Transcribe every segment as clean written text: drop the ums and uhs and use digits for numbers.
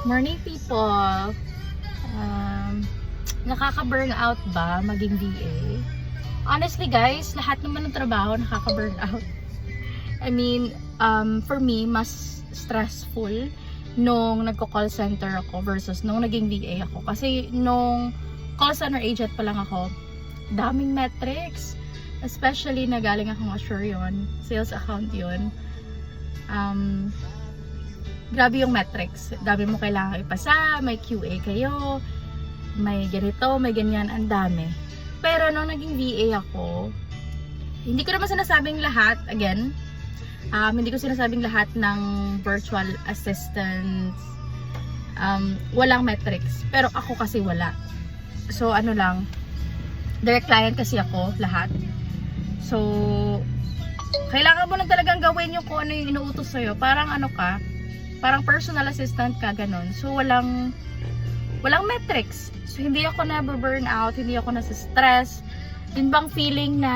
Morning people! Nakaka-burn out ba maging VA? Honestly guys, lahat naman ng trabaho nakaka-burn out. I mean, for me, mas stressful nung nagko-call center ako versus nung naging VA ako. Kasi nung call center agent pa lang ako, daming metrics. Especially na galing akong Assure yun, sales account yun. Grabe yung metrics. Dami mo kailangan ipasa, may QA kayo, may ganito, may ganyan, ang dami. Pero nung naging VA ako, hindi ko naman sinasabing lahat, again, hindi ko sinasabing lahat ng virtual assistants walang metrics. Pero ako kasi wala. So ano lang, direct client kasi ako, lahat. So, kailangan mo lang talagang gawin yung kung ano yung inuutos sa'yo. Parang ano ka, parang personal assistant ka, ganun. So, walang metrics. So, hindi ako na-burn out, hindi ako nasa-stress. Yun bang feeling na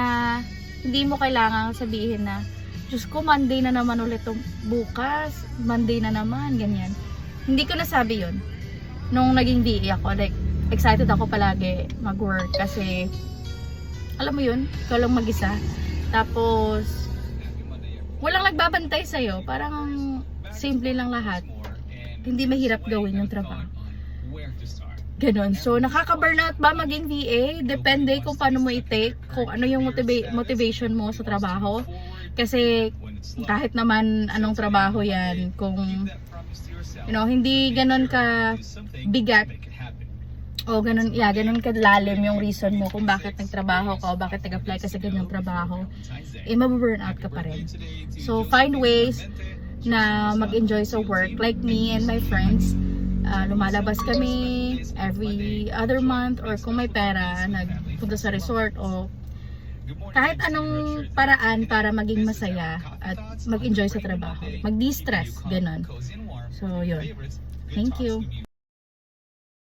hindi mo kailangan sabihin na, Diyos ko, Monday na naman ulit bukas, Monday na naman, ganyan. Hindi ko nasabi yun. Nung naging VA ako, like, excited ako palagi mag-work kasi, alam mo yun, ikaw lang mag-isa. Tapos, walang nagbabantay sa'yo. Parang simple lang lahat. Hindi mahirap gawin yung trabaho. Ganon. So, nakaka-burnout ba maging VA? Depende kung paano mo i-take, kung ano yung motivation mo sa trabaho. Kasi, kahit naman anong trabaho yan, kung, hindi ganon ka bigat, o ganun kadlalim yung reason mo kung bakit nagtrabaho ka o bakit nag-apply ka sa ganyang trabaho, mababurn out ka pa rin. So, find ways na mag-enjoy sa work. Like me and my friends, lumalabas kami every other month, or kung may pera, nagpunta sa resort o kahit anong paraan para maging masaya at mag-enjoy sa trabaho. Mag-de-stress, ganun. So, yun. Thank you.